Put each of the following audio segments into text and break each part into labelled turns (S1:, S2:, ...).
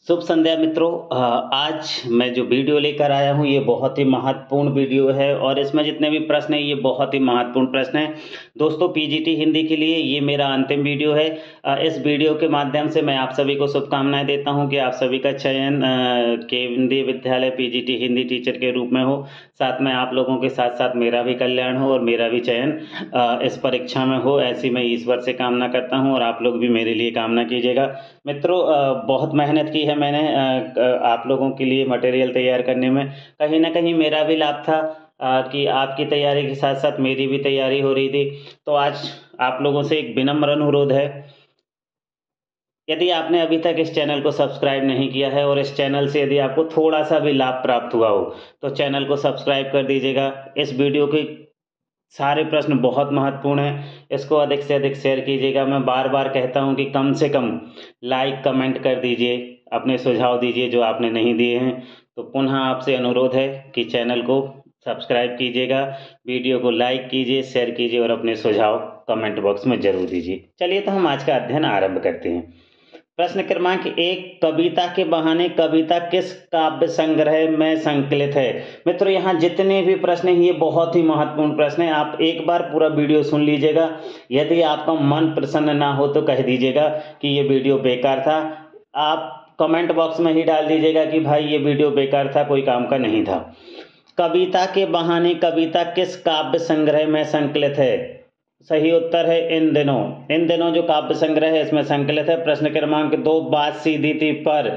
S1: शुभ संध्या मित्रों। आज मैं जो वीडियो लेकर आया हूँ ये बहुत ही महत्वपूर्ण वीडियो है और इसमें जितने भी प्रश्न हैं ये बहुत ही महत्वपूर्ण प्रश्न हैं। दोस्तों पीजीटी हिंदी के लिए ये मेरा अंतिम वीडियो है। इस वीडियो के माध्यम से मैं आप सभी को शुभकामनाएं देता हूँ कि आप सभी का चयन केंद्रीय विद्यालय पीजीटी हिंदी टीचर के रूप में हो। साथ में आप लोगों के साथ साथ मेरा भी कल्याण हो और मेरा भी चयन इस परीक्षा में हो, ऐसी मैं ईश्वर से कामना करता हूँ और आप लोग भी मेरे लिए कामना कीजिएगा। मित्रों बहुत मेहनत की है मैंने आप लोगों के लिए मटेरियल तैयार करने में। कहीं ना कहीं मेरा भी लाभ था कि आपकी तैयारी के साथ साथ मेरी भी तैयारी हो रही थी। तो आज आप लोगों से एक विनम्र अनुरोध है, यदि आपने अभी तक इस चैनल को सब्सक्राइब नहीं किया है और इस चैनल से यदि आपको थोड़ा सा भी लाभ प्राप्त हुआ हो तो चैनल को सब्सक्राइब कर दीजिएगा। इस वीडियो के सारे प्रश्न बहुत महत्वपूर्ण हैं, इसको अधिक से अधिक शेयर कीजिएगा। मैं बार बार कहता हूं कि कम से कम लाइक कमेंट कर दीजिए, अपने सुझाव दीजिए जो आपने नहीं दिए हैं। तो पुनः आपसे अनुरोध है कि चैनल को सब्सक्राइब कीजिएगा, वीडियो को लाइक कीजिए, शेयर कीजिए और अपने सुझाव कमेंट बॉक्स में जरूर दीजिए। चलिए तो हम आज का अध्ययन आरंभ करते हैं। प्रश्न क्रमांक 1, कविता के बहाने कविता किस काव्य संग्रह में संकलित है। मित्रों यहाँ जितने भी प्रश्न हैं ये बहुत ही महत्वपूर्ण प्रश्न है। आप एक बार पूरा वीडियो सुन लीजिएगा। यदि आपका मन प्रसन्न ना हो तो कह दीजिएगा कि ये वीडियो बेकार था। आप कमेंट बॉक्स में ही डाल दीजिएगा कि भाई ये वीडियो बेकार था, कोई काम का नहीं था। कविता के बहाने कविता किस काव्य संग्रह में संकलित है। सही उत्तर है इन दिनों। इन दिनों जो काव्य संग्रह है इसमें संकलित है। प्रश्न क्रमांक 2, बात सीधी थी पर,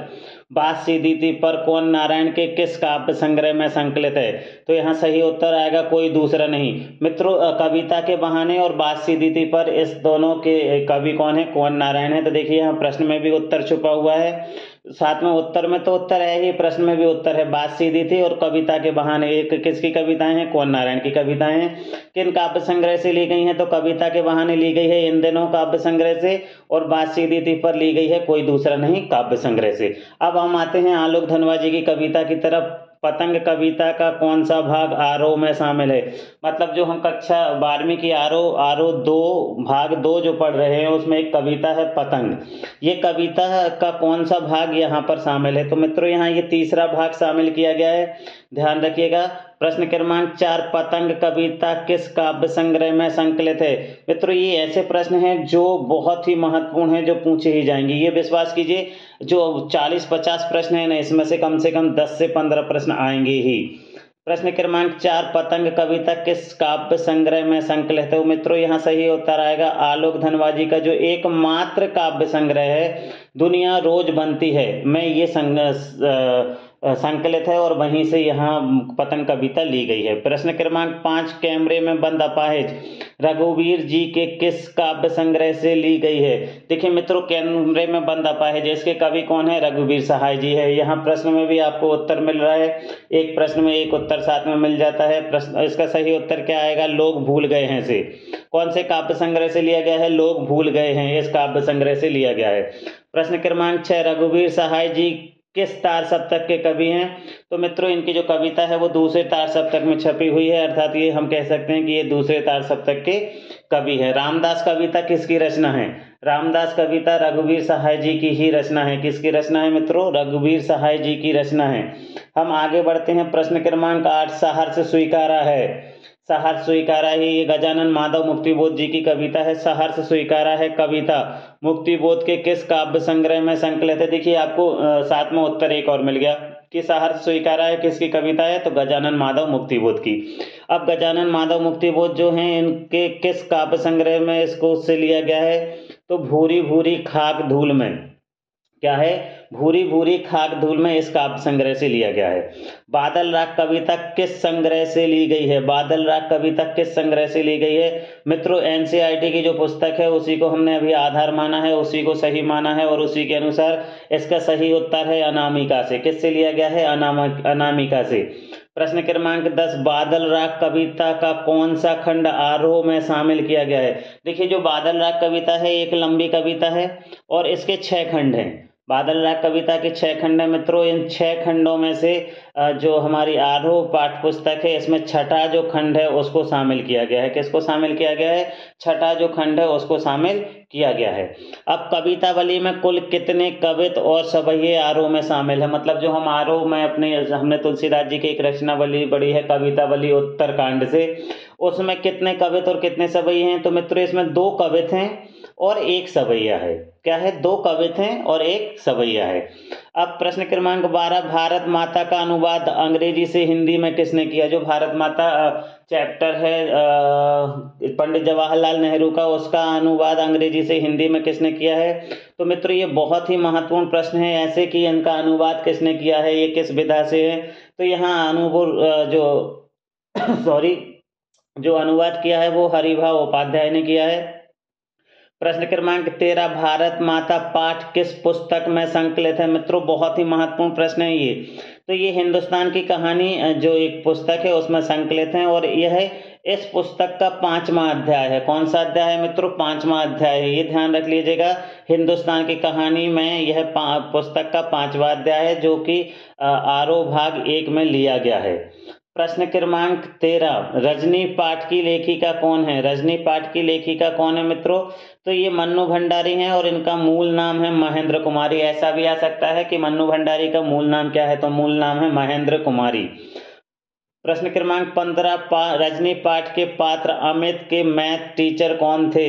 S1: बात सीधी थी पर कौन नारायण के किस काव्य संग्रह में संकलित है। तो यहाँ सही उत्तर आएगा कोई दूसरा नहीं। मित्रों कविता के बहाने और बात सीधी थी पर इस दोनों के कवि कौन है, कौन नारायण है। तो देखिए यहाँ प्रश्न में भी उत्तर छुपा हुआ है, साथ में उत्तर में तो उत्तर है ही, प्रश्न में भी उत्तर है। बात सीधी थी और कविता के बहाने एक किसकी कविताएं हैं, कौन नारायण की कविताएं हैं। किन काव्य संग्रह से ली गई हैं, तो कविता के बहाने ली गई है इन दिनों काव्य संग्रह से और बात सीधी थी पर ली गई है कोई दूसरा नहीं काव्य संग्रह से। अब हम आते हैं आलोक धनवा जी की कविता की तरफ। पतंग कविता का कौन सा भाग आरोह में शामिल है। मतलब जो हम कक्षा 12वीं की आरोह 2 भाग 2 जो पढ़ रहे हैं उसमें एक कविता है पतंग। ये कविता का कौन सा भाग यहाँ पर शामिल है। तो मित्रों यहाँ ये तीसरा भाग शामिल किया गया है, ध्यान रखिएगा। प्रश्न क्रमांक 4, पतंग कविता किस काव्य संग्रह में संकलित है। मित्रों ये ऐसे प्रश्न हैं जो बहुत ही महत्वपूर्ण हैं, जो पूछे ही जाएंगे। ये विश्वास कीजिए जो 40-50 प्रश्न है ना इसमें से कम 10 से 15 प्रश्न आएंगे ही। प्रश्न क्रमांक 4, पतंग कविता किस काव्य संग्रह में संकलित है। मित्रों यहाँ सही उत्तर आएगा आलोक धनवा जी का जो एकमात्र काव्य संग्रह है दुनिया रोज बनती है में ये संकलित है और वहीं से यहाँ पतंग कविता ली गई है। प्रश्न क्रमांक 5, कैमरे में बंद अपाहिज रघुवीर जी के किस काव्य संग्रह से ली गई है। देखिए मित्रों कैमरे में बंद अपाहिज इसके कवि कौन है, रघुवीर सहाय जी है। यहाँ प्रश्न में भी आपको उत्तर मिल रहा है, एक प्रश्न में एक उत्तर साथ में मिल जाता है। प्रश्न इसका सही उत्तर क्या आएगा, लोग भूल गए हैं से। कौन से काव्य संग्रह से लिया गया है, लोग भूल गए हैं इस काव्य संग्रह से लिया गया है। प्रश्न क्रमांक 6, रघुवीर सहाय जी किस तार सप्तक के कवि हैं। तो मित्रों इनकी जो कविता है वो दूसरे तार सप्तक में छपी हुई है, अर्थात ये हम कह सकते हैं कि ये दूसरे तार सप्तक के कवि है। रामदास कविता किसकी रचना है। रामदास कविता रघुवीर सहाय जी की ही रचना है। किसकी रचना है मित्रों, रघुवीर सहाय जी की रचना है। हम आगे बढ़ते हैं। प्रश्न क्रमांक 8, सहर्ष स्वीकारा है। सहर्ष स्वीकारा ही ये गजानन माधव मुक्तिबोध जी की कविता है। सहर्ष स्वीकारा है कविता मुक्तिबोध के किस काव्य संग्रह में संकलित है। देखिए आपको साथ में उत्तर एक और मिल गया कि सहर्ष स्वीकारा है किसकी कविता है, तो गजानन माधव मुक्तिबोध की। अब गजानन माधव मुक्तिबोध जो हैं इनके किस काव्य संग्रह में इसको उससे लिया गया है, तो भूरी भूरी खाक धूल में, क्या है, भूरी भूरी खाक धूल में इस काव्य संग्रह से लिया गया है। बादल राग कविता किस संग्रह से ली गई है। बादल राग कविता किस संग्रह से ली गई है। मित्रों एनसीईआरटी की जो पुस्तक है उसी को हमने अभी आधार माना है, उसी को सही माना है और उसी के अनुसार इसका सही उत्तर है अनामिका से। किससे लिया गया है, अनामिका से। प्रश्न क्रमांक 10, बादल राग कविता का कौन सा खंड आरोह में शामिल किया गया है। देखिए जो बादल राग कविता है एक लंबी कविता है और इसके 6 खंड हैं। बादल राग कविता के 6 खंड है मित्रों। इन 6 खंडों में से जो हमारी आरोह पाठ्य पुस्तक है इसमें छठा जो खंड है उसको शामिल किया गया है। किसको शामिल किया गया है? छठा जो खंड है उसको शामिल किया गया है। अब कवितावली में कुल कितने कवित और सवैये आरोह में शामिल है? मतलब जो हम आरोह में हमने तुलसीदास जी की एक रचनावली पढ़ी है कवितावली उत्तरकांड से, उसमें कितने कवित और कितने सवैये हैं? तो मित्रों इसमें 2 कवित हैं और 1 सवैया है। क्या है? 2 कवित हैं और 1 सवैया है। अब प्रश्न क्रमांक 12, भारत माता का अनुवाद अंग्रेजी से हिंदी में किसने किया? जो भारत माता चैप्टर है पंडित जवाहरलाल नेहरू का, उसका अनुवाद अंग्रेजी से हिंदी में किसने किया है? तो मित्रों ये बहुत ही महत्वपूर्ण प्रश्न है ऐसे कि इनका अनुवाद किसने किया है, ये किस विधा से है? तो यहाँ जो अनुवाद किया है वो हरिभा उपाध्याय ने किया है। प्रश्न क्रमांक 13, भारत माता पाठ किस पुस्तक में संकलित है? मित्रों बहुत ही महत्वपूर्ण प्रश्न है ये। तो ये हिंदुस्तान की कहानी जो एक पुस्तक है उसमें संकलित है और यह इस पुस्तक का 5वां अध्याय है। कौन सा अध्याय है मित्रों? 5वां अध्याय है, ये ध्यान रख लीजिएगा। हिंदुस्तान की कहानी में यह पुस्तक का 5वां अध्याय है जो कि आरोह भाग 1 में लिया गया है। प्रश्न क्रमांक 13, रजनी पाठ की लेखिका कौन है? रजनी पाठ की लेखिका कौन है मित्रों? तो ये मन्नू भंडारी हैं और इनका मूल नाम है महेंद्र कुमारी। ऐसा भी आ सकता है कि मन्नू भंडारी का मूल नाम क्या है? तो मूल नाम है महेंद्र कुमारी। प्रश्न क्रमांक 15, रजनी पाठ के पात्र अमित के मैथ टीचर कौन थे?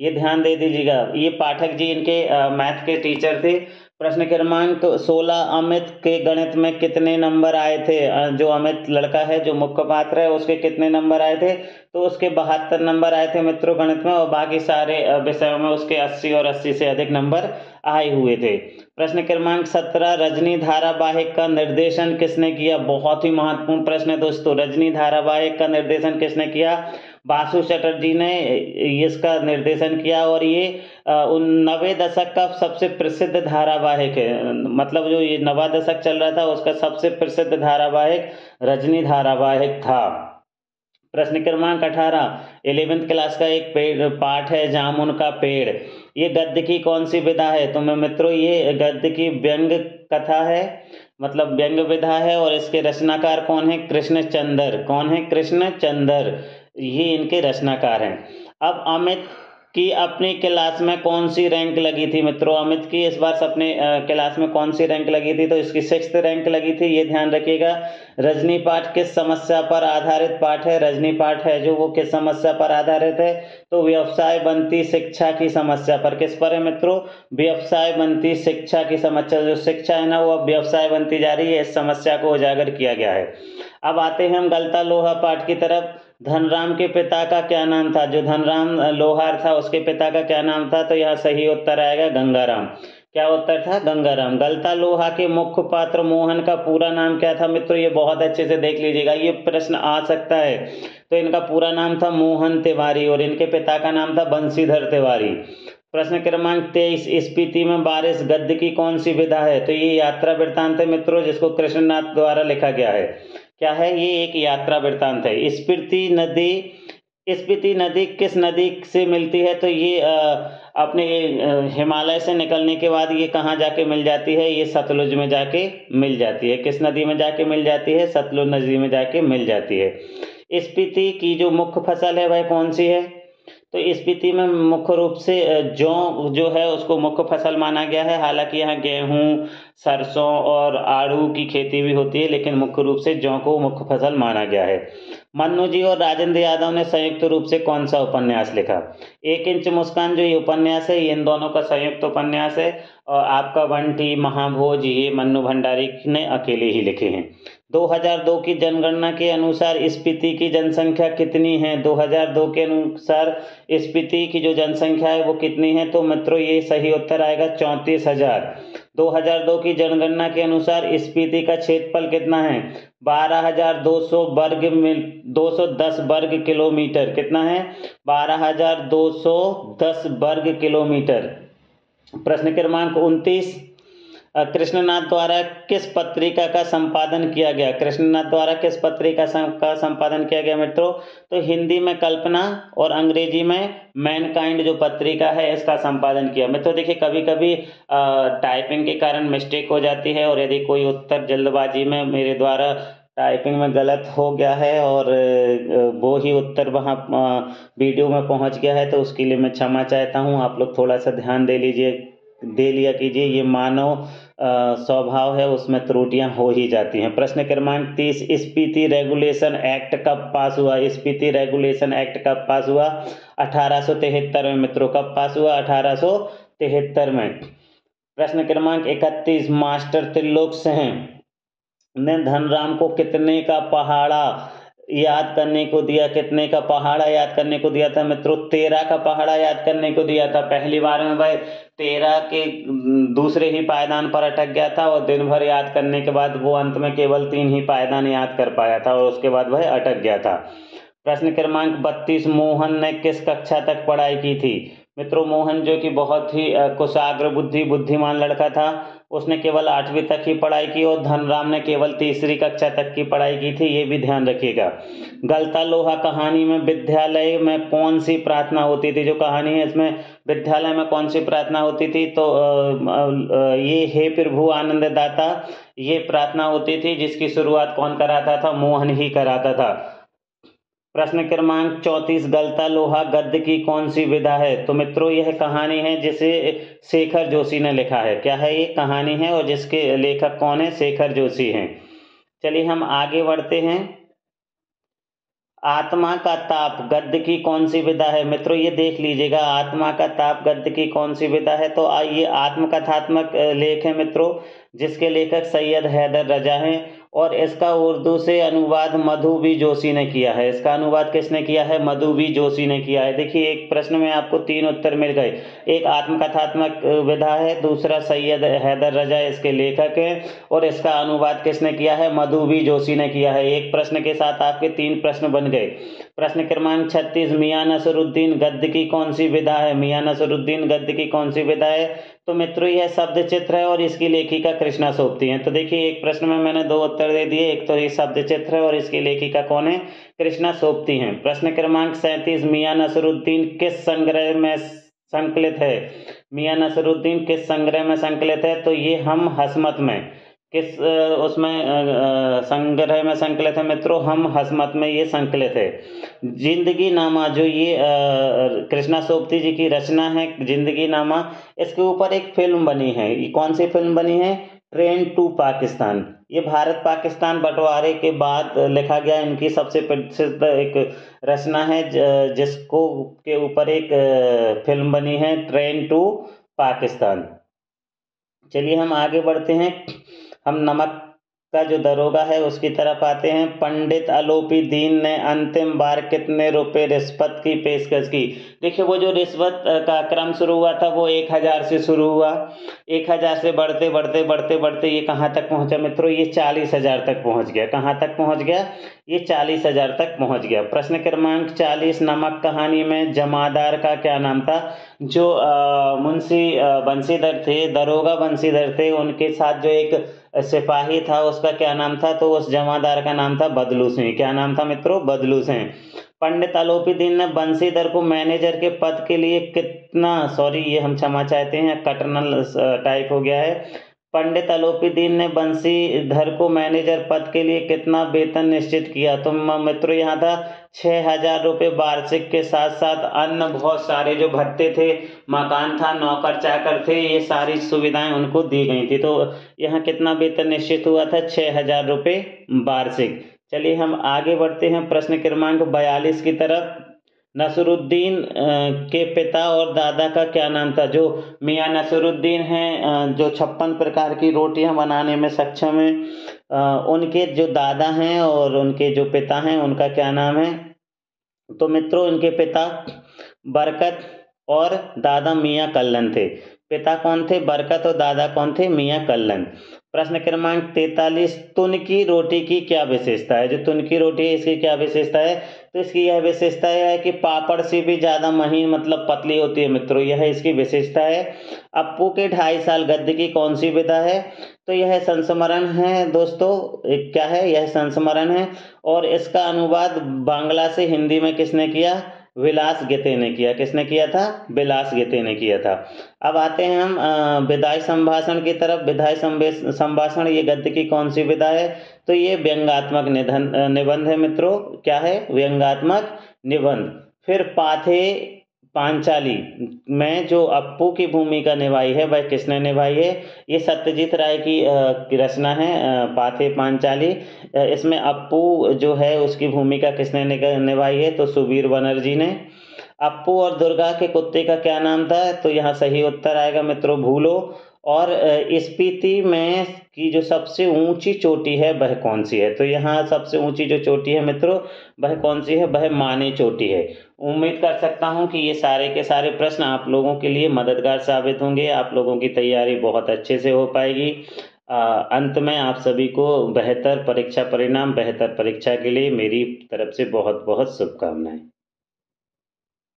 S1: ये ध्यान दे दीजिएगा, ये पाठक जी इनके मैथ के टीचर थे। प्रश्न क्रमांक 16, अमित के गणित में कितने नंबर आए थे? जो अमित लड़का है जो मुख्य पात्र है उसके कितने नंबर आए थे? तो उसके 72 नंबर आए थे मित्रों गणित में, और बाकी सारे विषयों में उसके 80 और 80 से अधिक नंबर आए हुए थे। प्रश्न क्रमांक 17, रजनी धारावाहिक का निर्देशन किसने किया? बहुत ही महत्वपूर्ण प्रश्न है दोस्तों। रजनी धारावाहिक का निर्देशन किसने किया? बासु चटर्जी ने इसका निर्देशन किया और ये 90वें दशक का सबसे प्रसिद्ध धारावाहिक है। मतलब जो ये 90वां दशक चल रहा था उसका सबसे प्रसिद्ध धारावाहिक रजनी धारावाहिक था। प्रश्न क्रमांक 18, 11वीं क्लास का एक पाठ है जामुन का पेड़। ये गद्य की कौन सी विधा है? तो मैं मित्रों ये गद्य की व्यंग कथा है, मतलब व्यंग विधा है, और इसके रचनाकार कौन है? कृष्णचंद्र। कौन है? कृष्णचंद्र, ये इनके रचनाकार हैं। अब अमित की अपनी क्लास में कौन सी रैंक लगी थी मित्रों? अमित की इस बार अपने क्लास में कौन सी रैंक लगी थी? तो इसकी 6th रैंक लगी थी, ये ध्यान रखिएगा। रजनी पाठ किस समस्या पर आधारित पाठ है? रजनी पाठ है जो वो किस समस्या पर आधारित है? तो व्यवसाय बनती शिक्षा की समस्या पर। किस पर है मित्रों? व्यवसाय बनती शिक्षा की समस्या। जो शिक्षा है ना वो अब व्यवसाय बनती जा रही है, इस समस्या को उजागर किया गया है। अब आते हैं हम गलता लोहा पाठ की तरफ। धनराम के पिता का क्या नाम था? जो धनराम लोहार था उसके पिता का क्या नाम था? तो यहाँ सही उत्तर आएगा गंगाराम। क्या उत्तर था? गंगाराम। गलता लोहा के मुख्य पात्र मोहन का पूरा नाम क्या था मित्रों? ये बहुत अच्छे से देख लीजिएगा, ये प्रश्न आ सकता है। तो इनका पूरा नाम था मोहन तिवारी और इनके पिता का नाम था बंशीधर तिवारी। प्रश्न क्रमांक 23, स्पीति में बारिश गद्य की कौन सी विधा है? तो ये यात्रा वृत्तांत है मित्रों जिसको कृष्णनाथ द्वारा लिखा गया है। क्या है? ये एक यात्रा वृत्तांत है। स्पीति नदी किस नदी से मिलती है? तो ये अपने हिमालय से निकलने के बाद ये कहाँ जाके मिल जाती है? ये सतलुज में जाके मिल जाती है। किस नदी में जाके मिल जाती है? सतलुज नदी में जाके मिल जाती है। स्पीति की जो मुख्य फसल है वह कौन सी है? तो स्पीति में मुख्य रूप से जौ जो है उसको मुख्य फसल माना गया है। हालांकि यहाँ गेहूं, सरसों और आड़ू की खेती भी होती है, लेकिन मुख्य रूप से जौ को मुख्य फसल माना गया है। मन्नू जी और राजेंद्र यादव ने संयुक्त रूप से कौन सा उपन्यास लिखा? 1 इंच मुस्कान जो ये उपन्यास है ये इन दोनों का संयुक्त उपन्यास है, और आपका बंटी, महाभोज ये मन्नू भंडारी ने अकेले ही लिखे हैं। 2002 की जनगणना के अनुसार स्पीति की जनसंख्या कितनी है? 2002 के अनुसार स्पीति की जो जनसंख्या है वो कितनी है? तो मित्रों ये सही उत्तर आएगा 34,000। 2002 की जनगणना के अनुसार स्पीति का क्षेत्रफल कितना है? 12,210 वर्ग किलोमीटर। कितना है? 12,210 वर्ग किलोमीटर। प्रश्न क्रमांक 29, कृष्णनाथ द्वारा किस पत्रिका का संपादन किया गया? कृष्णनाथ द्वारा किस पत्रिका का संपादन किया गया मित्रों? तो हिंदी में कल्पना और अंग्रेजी में मैनकाइंड जो पत्रिका है इसका संपादन किया। मित्रों देखिए कभी कभी टाइपिंग के कारण मिस्टेक हो जाती है, और यदि कोई उत्तर जल्दबाजी में मेरे द्वारा टाइपिंग में गलत हो गया है और वो ही उत्तर वहाँ वीडियो में पहुँच गया है, तो उसके लिए मैं क्षमा चाहता हूँ। आप लोग थोड़ा सा ध्यान दे लिया कीजिए। ये मानव स्वभाव है, उसमें त्रुटियां हो ही जाती हैं। प्रश्न क्रमांक 30, स्पीति रेगुलेशन एक्ट कब पास हुआ? स्पीति रेगुलेशन एक्ट कब पास हुआ? 1873 में मित्रों। कब पास हुआ? 1873 में। प्रश्न क्रमांक 31, मास्टर त्रिलोक सिंह ने धनराम को कितने का पहाड़ा याद करने को दिया? कितने का पहाड़ा याद करने को दिया था मित्रों? 13 का पहाड़ा याद करने को दिया था। पहली बार में भाई 13 के दूसरे ही पायदान पर अटक गया था, और दिन भर याद करने के बाद वो अंत में केवल 3 ही पायदान याद कर पाया था, और उसके बाद वह अटक गया था। प्रश्न क्रमांक 32, मोहन ने किस कक्षा तक पढ़ाई की थी? मित्रों मोहन जो कि बहुत ही कुशाग्र बुद्धिमान लड़का था, उसने केवल 8वीं तक ही पढ़ाई की, और धनराम ने केवल 3री कक्षा तक की पढ़ाई की थी, ये भी ध्यान रखिएगा। गलता लोहा कहानी में विद्यालय में कौन सी प्रार्थना होती थी? जो कहानी है इसमें विद्यालय में कौन सी प्रार्थना होती थी? तो ये हे प्रभु आनंद दाता, ये प्रार्थना होती थी, जिसकी शुरुआत कौन कराता था? मोहन ही कराता था। प्रश्न क्रमांक 34, गलता लोहा गद्य की कौन सी विधा है? तो मित्रों यह कहानी है जिसे शेखर जोशी ने लिखा है। क्या है? ये कहानी है, और जिसके लेखक कौन है? शेखर जोशी हैं। चलिए हम आगे बढ़ते हैं। आत्मा का ताप गद्य की कौन सी विधा है? मित्रों ये देख लीजिएगा, आत्मा का ताप गद्य की कौन सी विधा है? तो ये आत्मकथात्मक लेख है मित्रों, जिसके लेखक सैयद हैदर रजा हैं, और इसका उर्दू से अनुवाद मधु बी जोशी ने किया है। इसका अनुवाद किसने किया है? मधु बी जोशी ने किया है। देखिए एक प्रश्न में आपको 3 उत्तर मिल गए। एक आत्मकथात्मक विधा है, दूसरा सैयद हैदर रजा इसके लेखक हैं, और इसका अनुवाद किसने किया है? मधु बी जोशी ने किया है। एक प्रश्न के साथ आपके 3 प्रश्न बन गए। प्रश्न क्रमांक 36, मियां नसरुद्दीन गद्य की कौन सी विधा है? मियां नसरुद्दीन गद्य की कौन सी विधा है? तो मित्रों यह शब्द चित्र है, और इसकी लेखिका कृष्णा सोबती हैं। तो देखिए एक प्रश्न में मैंने 2 उत्तर दे दिए, एक तो ये शब्द चित्र है, और इसकी लेखिका कौन है? कृष्णा सोबती हैं। प्रश्न क्रमांक 37, मियां नसरुद्दीन किस संग्रह में संकलित है? मियां नसरुद्दीन किस संग्रह में संकलित है? तो ये हम हसमत में। किस उसमें संग्रह में संकलित है मित्रों? हम हसमत में ये संकलित है। जिंदगी नामा जो ये कृष्णा सोबती जी की रचना है, जिंदगी नामा, इसके ऊपर एक फिल्म बनी है। ये कौन सी फिल्म बनी है? Train to Pakistan. ये भारत पाकिस्तान बंटवारे के बाद लिखा गया इनकी सबसे प्रसिद्ध एक रचना है, जिसको के ऊपर एक फिल्म बनी है, ट्रेन टू पाकिस्तान। चलिए हम आगे बढ़ते हैं। हम नमक का जो दरोगा है उसकी तरफ आते हैं। पंडित आलोपी दीन ने अंतिम बार कितने रुपए रिश्वत की पेशकश की? देखिए वो जो रिश्वत का क्रम शुरू हुआ था वो 1000 से शुरू हुआ। 1000 से बढ़ते बढ़ते बढ़ते बढ़ते ये कहाँ तक पहुंचा मित्रों? ये 40,000 तक पहुंच गया। कहाँ तक पहुंच गया? ये 40,000 तक पहुंच गया। प्रश्न क्रमांक 40, नमक कहानी में जमादार का क्या नाम था? जो मुंशी बंशीधर थे, दरोगा बंशीधर थे, उनके साथ जो एक सिपाही था उसका क्या नाम था? तो उस जमादार का नाम था बदलू सिंह। क्या नाम था मित्रों? बदलू सिंह। पंडित आलोपी दीन ने बंशीधर को मैनेजर के पद के लिए कितना, सॉरी ये हम क्षमा चाहते हैं, कर्नल टाइप हो गया है। पंडित आलोपी दीन ने बंशीधर को मैनेजर पद के लिए कितना वेतन निश्चित किया? तो मित्रों यहाँ था 6,000 रुपये वार्षिक के साथ साथ अन्य बहुत सारे जो भत्ते थे, मकान था, नौकर चाकर थे, ये सारी सुविधाएं उनको दी गई थी। तो यहाँ कितना वेतन निश्चित हुआ था? 6,000 रुपये वार्षिक। चलिए हम आगे बढ़ते हैं प्रश्न क्रमांक 42 की तरफ। नसरुद्दीन के पिता और दादा का क्या नाम था? जो मियां नसरुद्दीन हैं, जो 56 प्रकार की रोटियां बनाने में सक्षम हैं, उनके जो दादा हैं और उनके जो पिता हैं उनका क्या नाम है? तो मित्रों इनके पिता बरकत और दादा मियां कल्लन थे। पिता कौन थे? बरकत। और दादा कौन थे? मियाँ कल्लन। प्रश्न क्रमांक 43, तुन की रोटी की क्या विशेषता है? जो तुन की रोटी है इसकी क्या विशेषता है? तो इसकी यह विशेषता है कि पापड़ से भी ज़्यादा महीन मतलब पतली होती है मित्रों, यह इसकी विशेषता है। अप्पू के 2.5 साल गद्य की कौन सी विधा है? तो यह संस्मरण है दोस्तों। क्या है? यह संस्मरण है। और इसका अनुवाद बांग्ला से हिंदी में किसने किया? विलास गेते ने किया। किसने किया था? विलास गेते ने किया था। अब आते हैं हम विधायी संभाषण की तरफ। विधायी संभाषण ये गद्य की कौन सी विधा है? तो ये व्यंग्यात्मक निबंध है मित्रों। क्या है? व्यंग्यात्मक निबंध। फिर पाथे पांचाली में जो अप्पू की भूमिका निभाई है वह किसने निभाई है? ये सत्यजीत राय की रचना है पाथे पांचाली। इसमें अप्पू जो है उसकी भूमिका किसने निभाई है? तो सुबीर बनर्जी ने। अप्पू और दुर्गा के कुत्ते का क्या नाम था? तो यहाँ सही उत्तर आएगा मित्रों भूलो। और स्पीति में की जो सबसे ऊंची चोटी है वह कौन सी है? तो यहाँ सबसे ऊंची जो चोटी है मित्रों वह कौन सी है? वह माने चोटी है। उम्मीद कर सकता हूँ कि ये सारे के सारे प्रश्न आप लोगों के लिए मददगार साबित होंगे, आप लोगों की तैयारी बहुत अच्छे से हो पाएगी। अंत में आप सभी को बेहतर परीक्षा परिणाम, बेहतर परीक्षा के लिए मेरी तरफ से बहुत बहुत शुभकामनाएं।